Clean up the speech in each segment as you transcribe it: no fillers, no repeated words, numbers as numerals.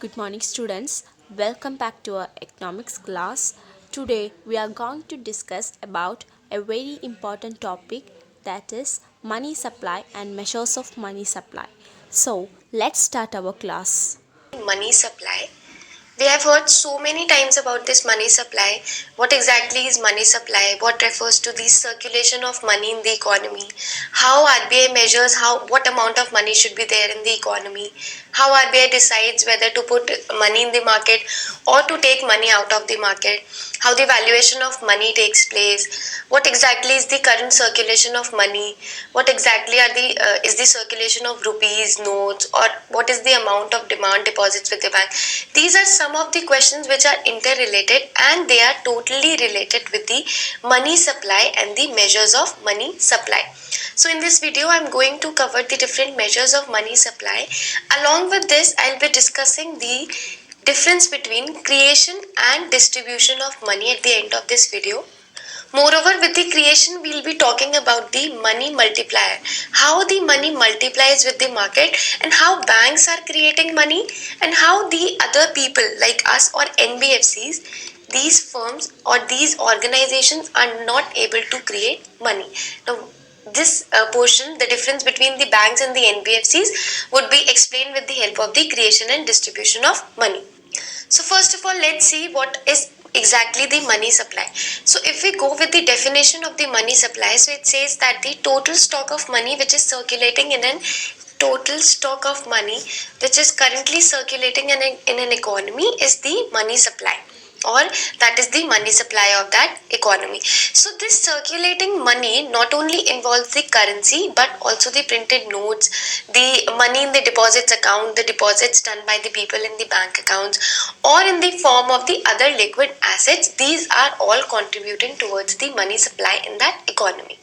Good morning, students. Welcome back to our economics class. Today, we are going to discuss about a very important topic, that is money supply and measures of money supply. So, let's start our class. Money supply. We have heard so many times about this money supply. What exactly is money supply? What refers to the circulation of money in the economy? How RBI measures what amount of money should be there in the economy? How RBI decides whether to put money in the market or to take money out of the market? How the valuation of money takes place? What exactly is the current circulation of money? What exactly is the circulation of rupees, notes, or what is the amount of demand deposits with the bank? These are some of the questions which are interrelated, and they are totally related with the money supply and the measures of money supply. So in this video, I'm going to cover the different measures of money supply. Along with this, I'll be discussing the difference between creation and distribution of money at the end of this video. Moreover, with the creation, we'll be talking about the money multiplier, how the money multiplies with the market, and how banks are creating money, and how the other people like us or NBFCs, these firms or these organizations are not able to create money. Now, this portion, the difference between the banks and the NBFCs, would be explained with the help of the creation and distribution of money. So first of all, let's see what is exactly the money supply. So if we go with the definition of the money supply, so it says that the total stock of money which is circulating in an total stock of money which is currently circulating in an economy is the money supply, or that is the money supply of that economy. So this circulating money not only involves the currency but also the printed notes, the money in the deposits account, the deposits done by the people in the bank accounts, or in the form of the other liquid assets. These are all contributing towards the money supply in that economy.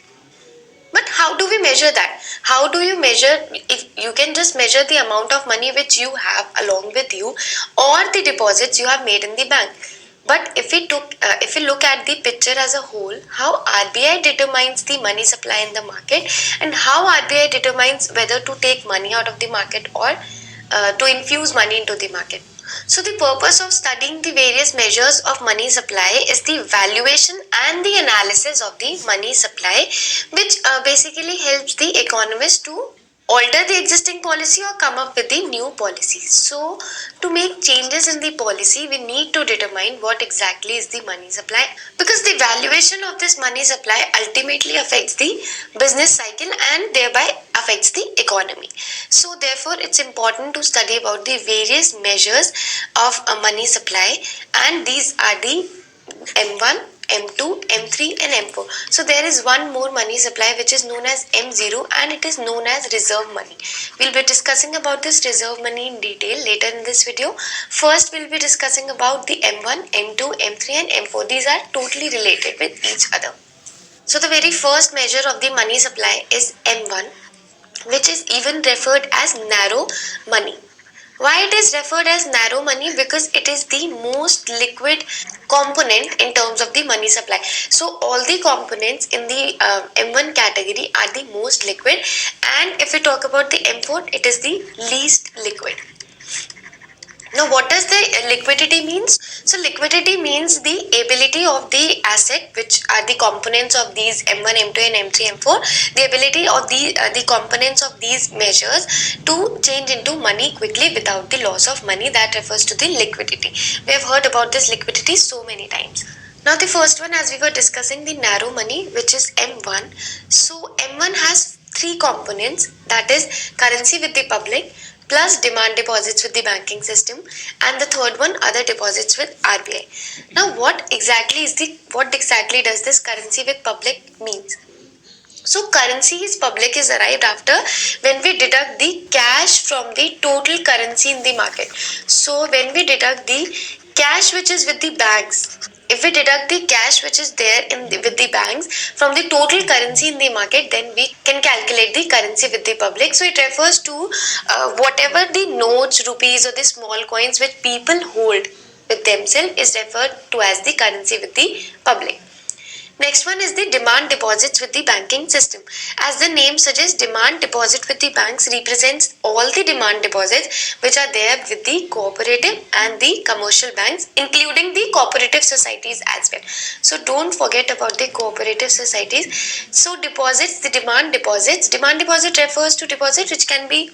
But how do we measure that? How do you measure? If you can just measure the amount of money which you have along with you, or the deposits you have made in the bank. But if we look at the picture as a whole, how RBI determines the money supply in the market, and how RBI determines whether to take money out of the market or to infuse money into the market. So the purpose of studying the various measures of money supply is the valuation and the analysis of the money supply, which basically helps the economist to alter the existing policy or come up with the new policies. So to make changes in the policy, we need to determine what exactly is the money supply, because the valuation of this money supply ultimately affects the business cycle and thereby affects the economy. So therefore, it's important to study about the various measures of a money supply, and these are the M1, M2, M3 and M4. So there is one more money supply which is known as M0, and it is known as reserve money. We'll be discussing about this reserve money in detail later in this video. First, we'll be discussing about the M1, M2, M3 and M4. These are totally related with each other. So the very first measure of the money supply is M1, which is even referred as narrow money. Why it is referred as narrow money? Because it is the most liquid component in terms of the money supply. So all the components in the M1 category are the most liquid, and if we talk about the M4, it is the least liquid. Now, what does the liquidity means? So, liquidity means the ability of the asset, which are the components of these M1, M2 and M3, M4, the ability of the components of these measures to change into money quickly without the loss of money. That refers to the liquidity. We have heard about this liquidity so many times. Now, the first one, as we were discussing, the narrow money, which is M1. So, M1 has three components, that is currency with the public, plus demand deposits with the banking system, and the third one, other deposits with RBI. Now what exactly does this currency with public means? So currency is public is arrived after when we deduct the cash from the total currency in the market. So when we deduct the cash which is with the banks, if we deduct the cash which is there with the banks from the total currency in the market, then we can calculate the currency with the public. So it refers to whatever the notes, rupees or the small coins which people hold with themselves is referred to as the currency with the public. Next one is the demand deposits with the banking system. As the name suggests, demand deposit with the banks represents all the demand deposits which are there with the cooperative and the commercial banks, including the cooperative societies as well. So don't forget about the cooperative societies. So deposits, the demand deposits. Demand deposit refers to deposit which can be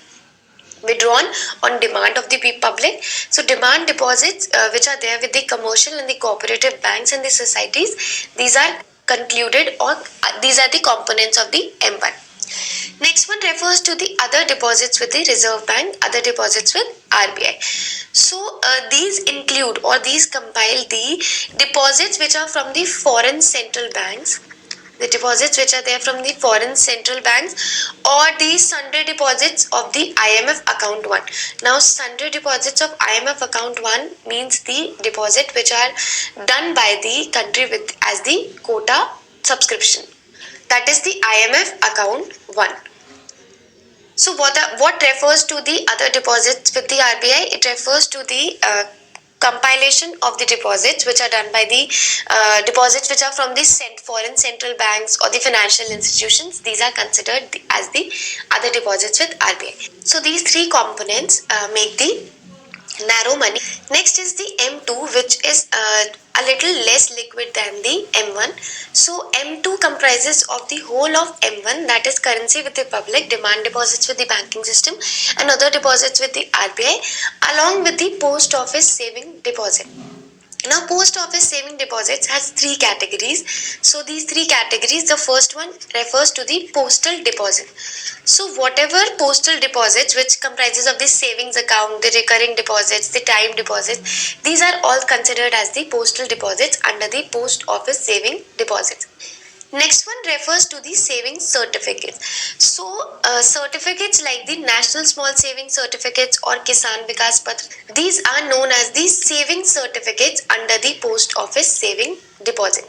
withdrawn on demand of the public. So demand deposits which are there with the commercial and the cooperative banks and the societies, these are concluded, or these are the components of the M1. Next one refers to the other deposits with the Reserve Bank, other deposits with RBI. So these include, or these compile the deposits which are from the foreign central banks, the deposits which are there from the foreign central banks, or the sundry deposits of the IMF account 1. Now sundry deposits of IMF account 1 means the deposit which are done by the country with as the quota subscription, that is the IMF account 1. So what refers to the other deposits with the RBI? It refers to the compilation of the deposits which are done by the deposits which are from the foreign central banks or the financial institutions. These are considered as the other deposits with RBI. So these three components make the narrow money. Next is the M2, which is a little less liquid than the M1. So M2 comprises of the whole of M1, that is currency with the public, demand deposits with the banking system, and other deposits with the RBI, along with the post office saving deposit. Now post office saving deposits has three categories. So these three categories, the first one refers to the postal deposit. So whatever postal deposits which comprises of the savings account, the recurring deposits, the time deposits, these are all considered as the postal deposits under the post office saving deposits. Next one refers to the savings certificates. So certificates like the National Small Savings Certificates or Kisan Vikas Patra, these are known as the savings certificates under the post office saving deposit.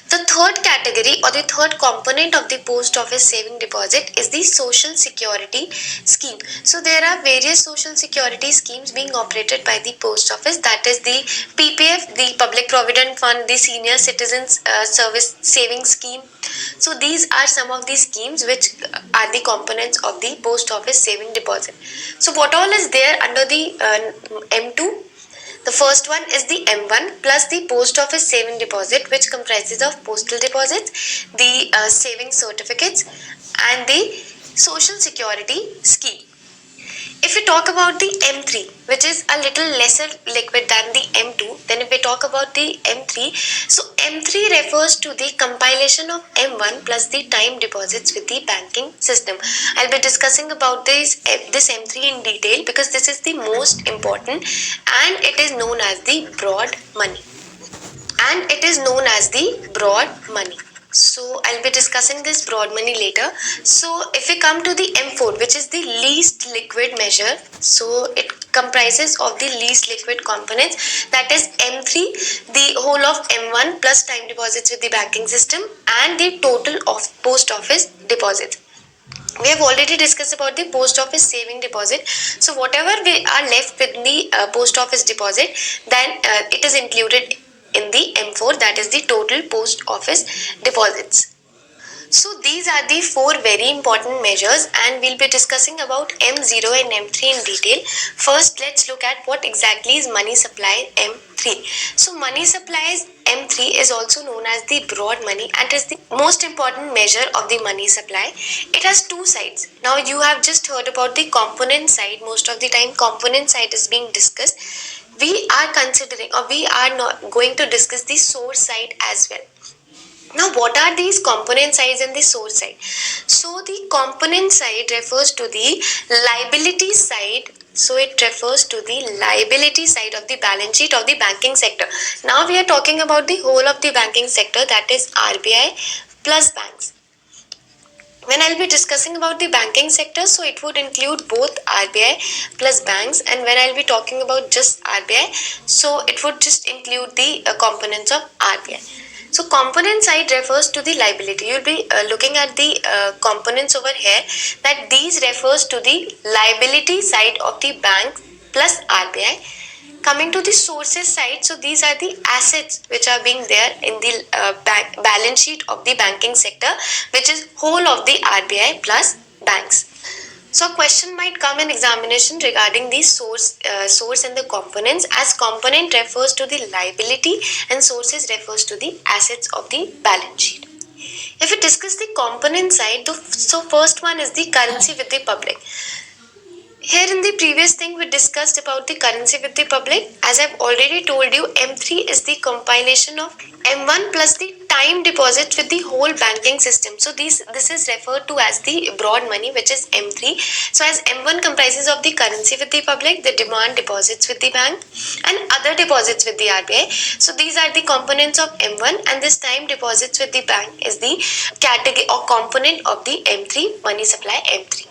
The third category or the third component of the post office saving deposit is the social security scheme. So there are various social security schemes being operated by the post office, that is the PPF, the Public Provident Fund, the Senior Citizens Service Savings Scheme. So these are some of the schemes which are the components of the post office saving deposit. So what all is there under the M2? The first one is the M1 plus the post office saving deposit, which comprises of postal deposits, the saving certificates, and the social security scheme. If we talk about the M3, which is a little lesser liquid than the M2, then if we talk about the M3, so M3 refers to the compilation of M1 plus the time deposits with the banking system. I'll be discussing about this M3 in detail because this is the most important, and it is known as the broad money. So I'll be discussing this broad money later. So if we come to the M4, which is the least liquid measure, so it comprises of the least liquid components, that is M3, the whole of M1 plus time deposits with the banking system, and the total of post office deposits. We have already discussed about the post office saving deposit. So whatever we are left with the post office deposit, then it is included in the M4, that is the total post office deposits. So these are the four very important measures, and we'll be discussing about M0 and M3 in detail. First, let's look at what exactly is money supply M3. So money supply M3 is also known as the broad money and is the most important measure of the money supply. It has two sides. Now you have just heard about the component side. Most of the time component side is being discussed. We are considering, or we are not going to discuss the source side as well. Now what are these component sides and the source side? So the component side refers to the liability side. So it refers to the liability side of the balance sheet of the banking sector. Now we are talking about the whole of the banking sector, that is RBI plus banks. When I'll be discussing about the banking sector, so it would include both RBI plus banks, and when I'll be talking about just RBI, so it would just include the components of RBI. So component side refers to the liability. You'll be looking at the components over here, that these refers to the liability side of the bank plus RBI. Coming to the sources side, so these are the assets which are being there in the balance sheet of the banking sector, which is whole of the RBI plus banks. So a question might come in examination regarding the source and the components, as component refers to the liability and sources refers to the assets of the balance sheet. If we discuss the component side, so first one is the currency with the public. Here in the previous thing we discussed about the currency with the public. As I've already told you, M3 is the compilation of M1 plus the time deposits with the whole banking system. So this is referred to as the broad money, which is M3. So as M1 comprises of the currency with the public, the demand deposits with the bank and other deposits with the RBI. So these are the components of M1, and this time deposits with the bank is the category or component of the M3 money supply M3.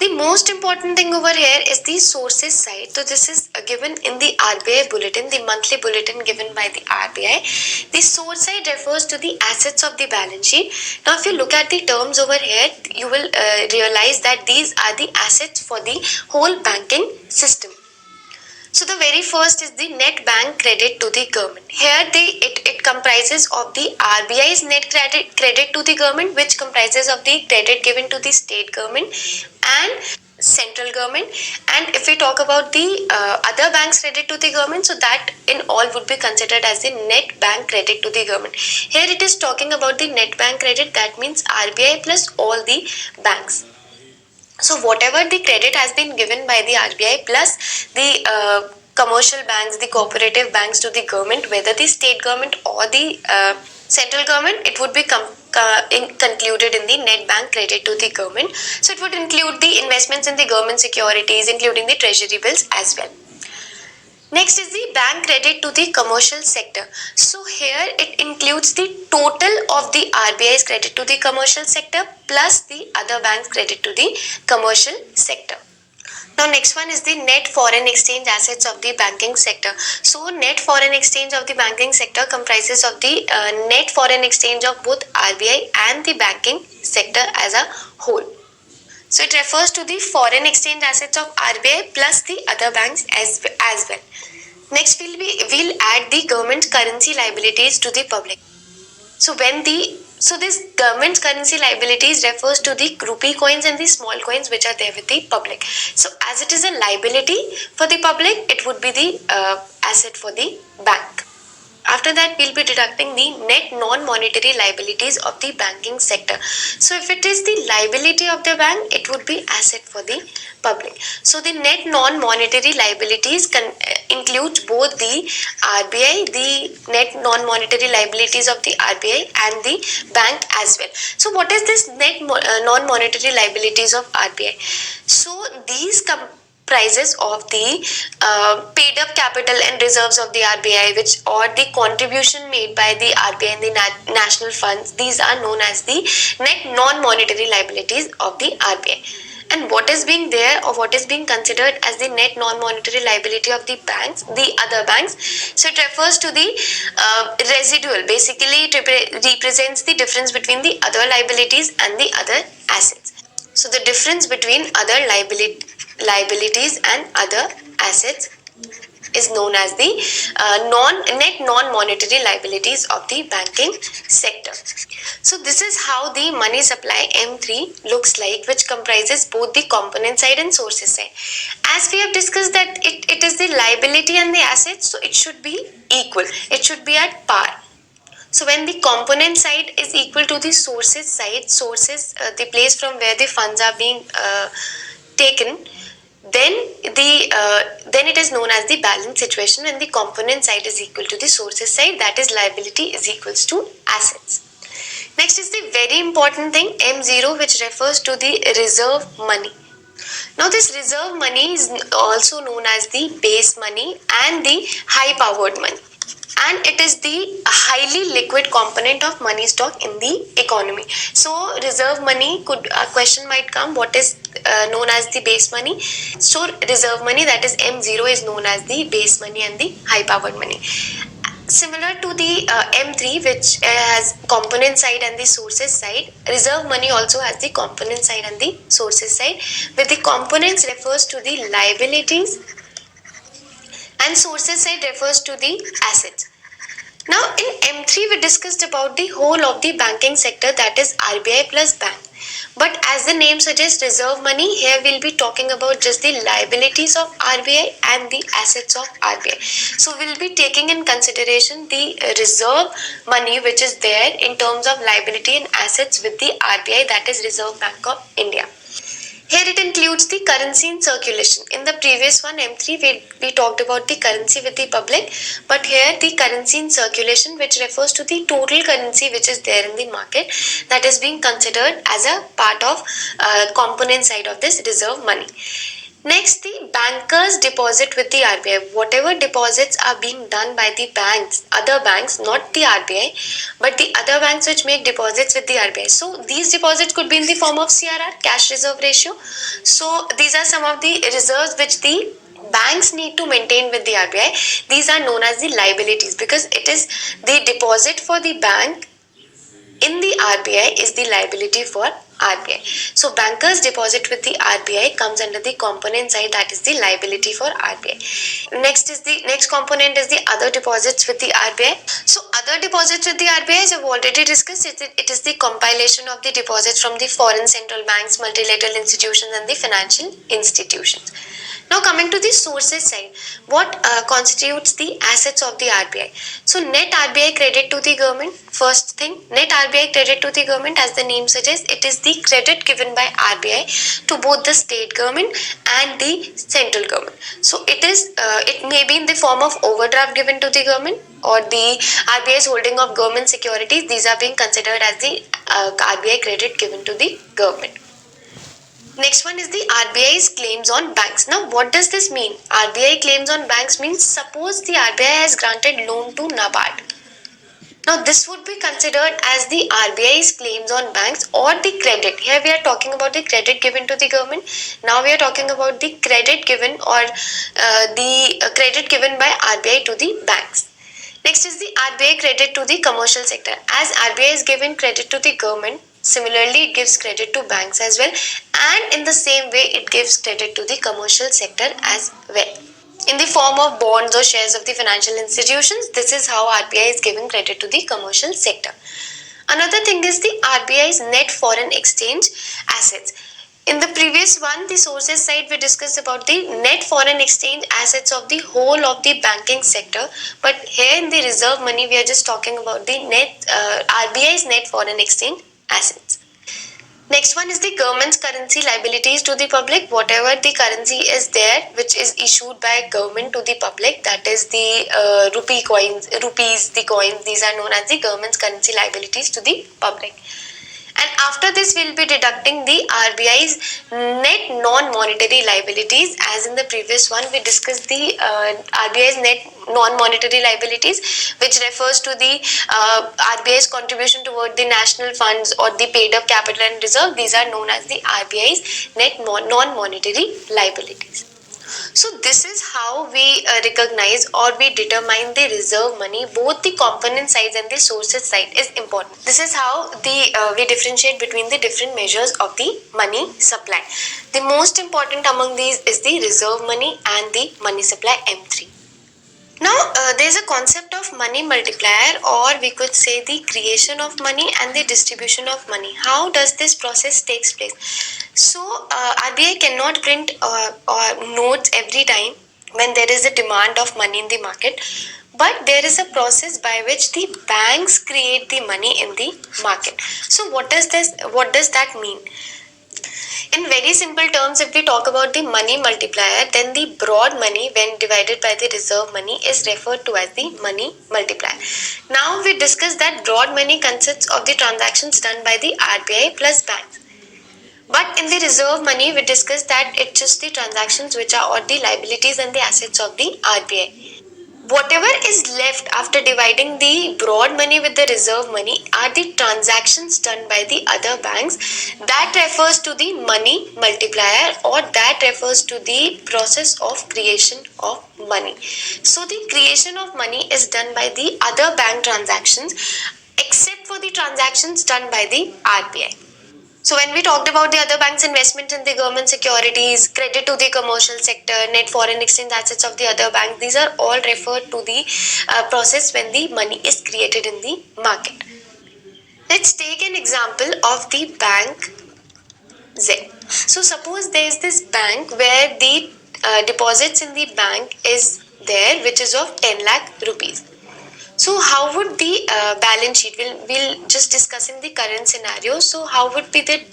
The most important thing over here is the sources side. So this is given in the RBI bulletin, the monthly bulletin given by the RBI. The source side refers to the assets of the balance sheet. Now if you look at the terms over here, you will realize that these are the assets for the whole banking system. So the very first is the net bank credit to the government. Here it comprises of the RBI's net credit to the government, which comprises of the credit given to the state government and central government. And if we talk about the other banks credit to the government, so that in all would be considered as the net bank credit to the government. Here it is talking about the net bank credit, that means RBI plus all the banks. So whatever the credit has been given by the RBI plus the commercial banks, the cooperative banks to the government, whether the state government or the central government, it would be concluded in the net bank credit to the government. So it would include the investments in the government securities, including the treasury bills as well. Next is the bank credit to the commercial sector. So here it includes the total of the RBI's credit to the commercial sector plus the other banks credit to the commercial sector. Now next one is the net foreign exchange assets of the banking sector. So net foreign exchange of the banking sector comprises of the net foreign exchange of both RBI and the banking sector as a whole. So it refers to the foreign exchange assets of RBI plus the other banks as well. Next we'll add the government currency liabilities to the public. So this government currency liabilities refers to the rupee coins and the small coins which are there with the public. So as it is a liability for the public, it would be the asset for the bank. After that, we'll be deducting the net non-monetary liabilities of the banking sector. So if it is the liability of the bank, it would be asset for the public. So the net non-monetary liabilities includes both the RBI, the net non-monetary liabilities of the RBI and the bank as well. So what is this net non-monetary liabilities of RBI? So these prices of the paid up capital and reserves of the RBI, which or the contribution made by the RBI and the national funds, these are known as the net non-monetary liabilities of the RBI. And what is being there or what is being considered as the net non-monetary liability of the banks, the other banks? So it refers to the residual. Basically, it represents the difference between the other liabilities and the other assets. So the difference between other liabilities and other assets is known as the net non-monetary liabilities of the banking sector. So this is how the money supply M3 looks like, which comprises both the component side and sources side. As we have discussed that it is the liability and the assets, so it should be equal. It should be at par. So when the component side is equal to the sources side, the place from where the funds are being taken, then it is known as the balance situation. When the component side is equal to the sources side, that is liability is equals to assets. Next is the very important thing M0, which refers to the reserve money. Now this reserve money is also known as the base money and the high powered money, and it is the highly liquid component of money stock in the economy. So reserve money, a question might come, what is known as the base money? So reserve money, that is M0, is known as the base money and the high powered money. Similar to the M3, which has component side and the sources side, reserve money also has the component side and the sources side, where the components refers to the liabilities sources side refers to the assets. Now in M3 we discussed about the whole of the banking sector, that is RBI plus bank. But as the name suggests, reserve money, here we'll be talking about just the liabilities of RBI and the assets of RBI. So we'll be taking in consideration the reserve money which is there in terms of liability and assets with the RBI, that is Reserve Bank of India. Here it includes the currency in circulation. In the previous one, M3, we talked about the currency with the public, but here the currency in circulation, which refers to the total currency which is there in the market, that is being considered as a part of component side of this reserve money. Next, the bankers deposit with the RBI. Whatever deposits are being done by the banks, other banks, not the RBI, but the other banks which make deposits with the RBI. So these deposits could be in the form of CRR, cash reserve ratio. So these are some of the reserves which the banks need to maintain with the RBI. These are known as the liabilities because it is the deposit for the bank in the RBI is the liability for RBI. So bankers deposit with the RBI comes under the component side, that is the liability for RBI. Next component is the other deposits with the RBI. So other deposits with the RBI, as I've already discussed, it is the compilation of the deposits from the foreign central banks, multilateral institutions and the financial institutions. Now coming to the sources side, what constitutes the assets of the RBI? So net RBI credit to the government. First thing, net RBI credit to the government, as the name suggests, it is the credit given by RBI to both the state government and the central government. So it may be in the form of overdraft given to the government or the RBI's holding of government securities. These are being considered as the RBI credit given to the government. Next one is the RBI's claims on banks. Now, what does this mean? RBI claims on banks means suppose the RBI has granted loan to NABARD. Now, this would be considered as the RBI's claims on banks or the credit. Here we are talking about the credit given to the government. Now we are talking about the credit given or the credit given by RBI to the banks. Next is the RBI credit to the commercial sector. As RBI is giving credit to the government, similarly it gives credit to banks as well, and in the same way it gives credit to the commercial sector as well. In the form of bonds or shares of the financial institutions, this is how RBI is giving credit to the commercial sector. Another thing is the RBI's net foreign exchange assets. In the previous one, the sources side, we discussed about the net foreign exchange assets of the whole of the banking sector. But here in the reserve money, we are just talking about the RBI's net foreign exchange assets. Next one is the government's currency liabilities to the public. Whatever the currency is there, which is issued by government to the public, that is the rupees, the coins, these are known as the government's currency liabilities to the public. And after this, we'll be deducting the RBI's net non-monetary liabilities. As in the previous one, we discussed the RBI's net non-monetary liabilities, which refers to the RBI's contribution toward the national funds or the paid-up capital and reserve. These are known as the RBI's net non-monetary liabilities. So this is how we recognize or we determine the reserve money. Both the component size and the sources side is important. This is how we differentiate between the different measures of the money supply. The most important among these is the reserve money and the money supply M3. Now, there is a concept of money multiplier, or we could say the creation of money and the distribution of money. How does this process takes place? So, RBI cannot print notes every time when there is a demand of money in the market, but there is a process by which the banks create the money in the market. So, what does that mean? In very simple terms, if we talk about the money multiplier, then the broad money when divided by the reserve money is referred to as the money multiplier. Now we discussed that broad money consists of the transactions done by the RBI plus banks. But in the reserve money, we discussed that it's just the transactions which are or the liabilities and the assets of the RBI. Whatever is left after dividing the broad money with the reserve money are the transactions done by the other banks. That refers to the money multiplier, or that refers to the process of creation of money. So the creation of money is done by the other bank transactions except for the transactions done by the RBI. So when we talked about the other banks' investment in the government securities, credit to the commercial sector, net foreign exchange assets of the other bank, these are all referred to the process when the money is created in the market. Let's take an example of the bank Z. So suppose there is this bank where the deposits in the bank is there, which is of 10 lakh rupees. So how would the balance sheet, we'll just discuss in the current scenario. So how would be the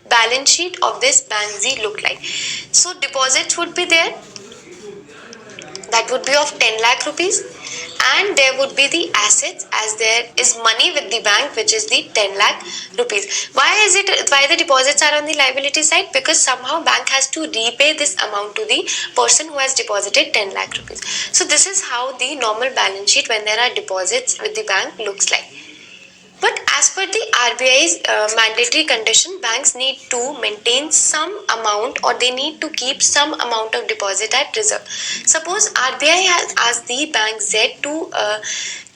balance sheet of this bank Z look like? So deposits would be there, that would be of 10 lakh rupees, and there would be the assets as there is money with the bank, which is the 10 lakh rupees. Why the deposits are on the liability side? Because somehow bank has to repay this amount to the person who has deposited 10 lakh rupees. So this is how the normal balance sheet when there are deposits with the bank looks like. But as per the RBI's mandatory condition, banks need to maintain some amount, or they need to keep some amount of deposit at reserve. Suppose RBI has asked the bank Z to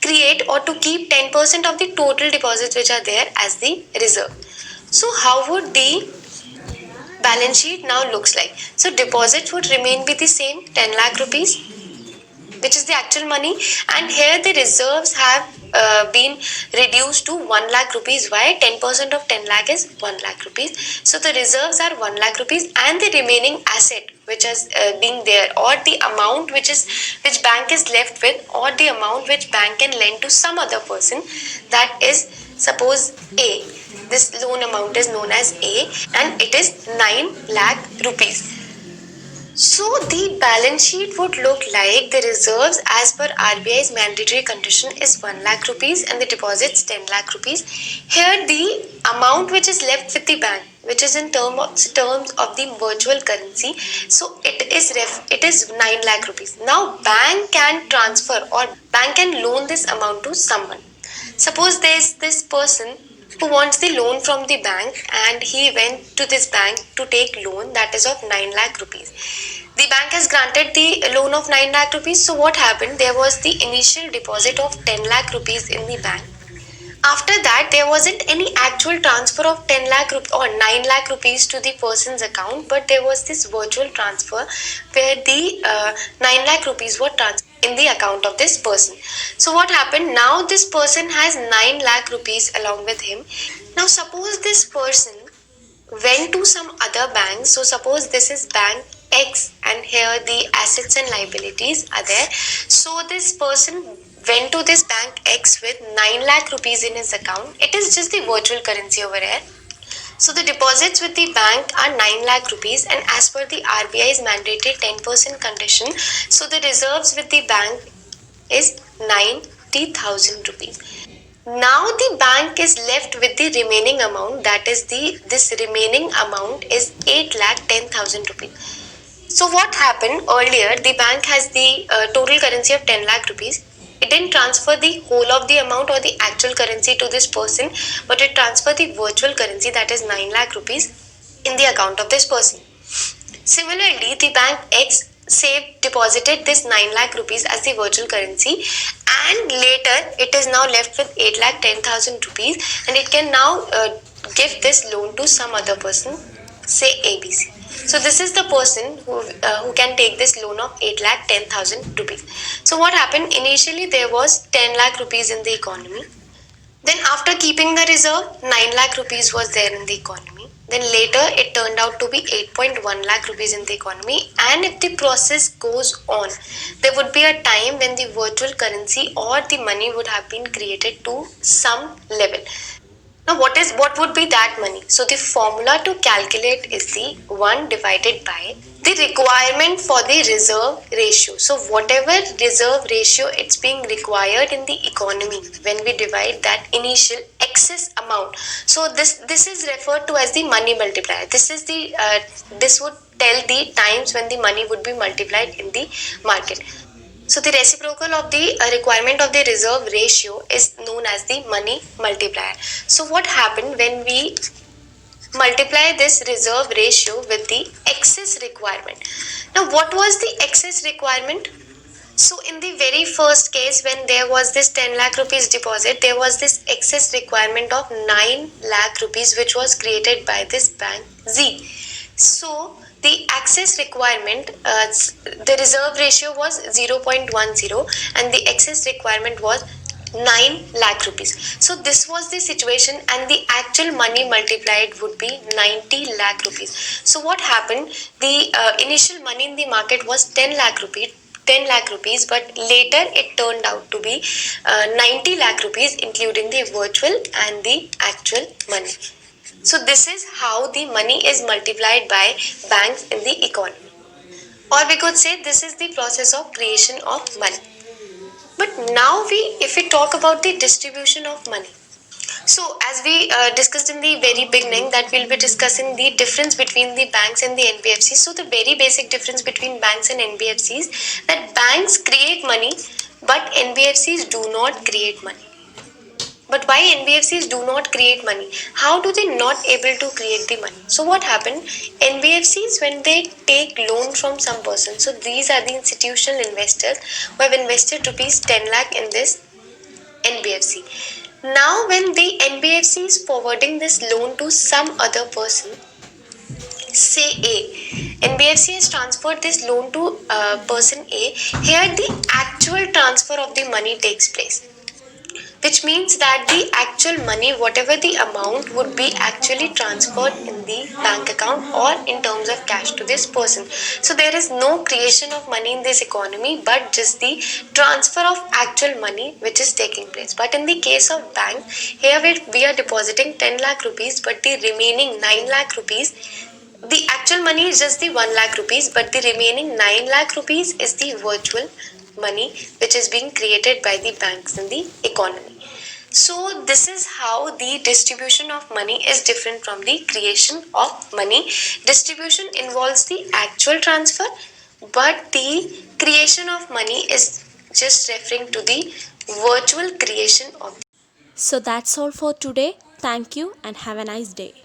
create or to keep 10% of the total deposits which are there as the reserve. So how would the balance sheet now looks like? So deposits would remain be the same, 10 lakh rupees, which is the actual money, and here the reserves have been reduced to 1 lakh rupees. Why? 10% of 10 lakh is 1 lakh rupees. So the reserves are 1 lakh rupees, and the remaining asset which is being there, or the amount which bank is left with, or the amount which bank can lend to some other person, that is, suppose A, this loan amount is known as A, and it is 9 lakh rupees. So the balance sheet would look like the reserves as per RBI's mandatory condition is 1 lakh rupees and the deposits 10 lakh rupees. Here the amount which is left with the bank, which is in terms of the virtual currency, so it is 9 lakh rupees. Now bank can transfer or bank can loan this amount to someone. Suppose there is this person who wants the loan from the bank, and he went to this bank to take loan that is of 9 lakh rupees. The bank has granted the loan of 9 lakh rupees. So what happened? There was the initial deposit of 10 lakh rupees in the bank. After that, there wasn't any actual transfer of 10 lakh or 9 lakh rupees to the person's account, but there was this virtual transfer where the 9 lakh rupees were transferred in the account of this person. So what happened? Now this person has 9 lakh rupees along with him. Now suppose this person went to some other bank. So suppose this is bank X, and here the assets and liabilities are there. So this person went to this bank X with 9 lakh rupees in his account. It is just the virtual currency over here. So the deposits with the bank are 9 lakh rupees, and as per the RBI's mandated 10% condition, so the reserves with the bank is 90,000 rupees. Now the bank is left with the remaining amount, that is this remaining amount is 8,10,000 rupees. So what happened earlier? The bank has the total currency of 10 lakh rupees. It didn't transfer the whole of the amount or the actual currency to this person, but it transferred the virtual currency, that is 9 lakh rupees, in the account of this person. Similarly, the bank X deposited this 9 lakh rupees as the virtual currency, and later it is now left with 8,10,000 rupees, and it can now give this loan to some other person, say ABC. So this is the person who can take this loan of 8,10,000 rupees. So what happened? Initially there was 10 lakh rupees in the economy. Then after keeping the reserve, 9 lakh rupees was there in the economy. Then later it turned out to be 8.1 lakh rupees in the economy. And if the process goes on, there would be a time when the virtual currency or the money would have been created to some level. Now what would be that money? So the formula to calculate is the 1 divided by the requirement for the reserve ratio. So whatever reserve ratio it's being required in the economy, when we divide that initial excess amount. So this is referred to as the money multiplier. This would tell the times when the money would be multiplied in the market. So the reciprocal of the requirement of the reserve ratio is known as the money multiplier. So what happened when we multiply this reserve ratio with the excess requirement? Now what was the excess requirement? So in the very first case, when there was this 10 lakh rupees deposit, there was this excess requirement of 9 lakh rupees which was created by this bank Z. So the access requirement, the reserve ratio was 0.10 and the excess requirement was 9 lakh rupees. So this was the situation, and the actual money multiplied would be 90 lakh rupees. So what happened? The initial money in the market was 10 lakh rupees, but later it turned out to be 90 lakh rupees, including the virtual and the actual money. So this is how the money is multiplied by banks in the economy. Or we could say this is the process of creation of money. But now if we talk about the distribution of money. So as we discussed in the very beginning, that we'll be discussing the difference between the banks and the NBFCs. So the very basic difference between banks and NBFCs, that banks create money, but NBFCs do not create money. But why NBFCs do not create money? How do they not able to create the money? So what happened? NBFCs, when they take loan from some person, so these are the institutional investors who have invested rupees 10 lakh in this NBFC. Now when the NBFC is forwarding this loan to some other person, say A, NBFC has transferred this loan to person A. Here the actual transfer of the money takes place, which means that the actual money, whatever the amount, would be actually transferred in the bank account or in terms of cash to this person. So there is no creation of money in this economy, but just the transfer of actual money which is taking place. But in the case of bank, here we are depositing 10 lakh rupees, but the remaining 9 lakh rupees, the actual money is just the 1 lakh rupees, but the remaining 9 lakh rupees is the virtual money which is being created by the banks in the economy. So this is how the distribution of money is different from the creation of money. Distribution involves the actual transfer, but the creation of money is just referring to the virtual creation of. So that's all for today. Thank you and have a nice day.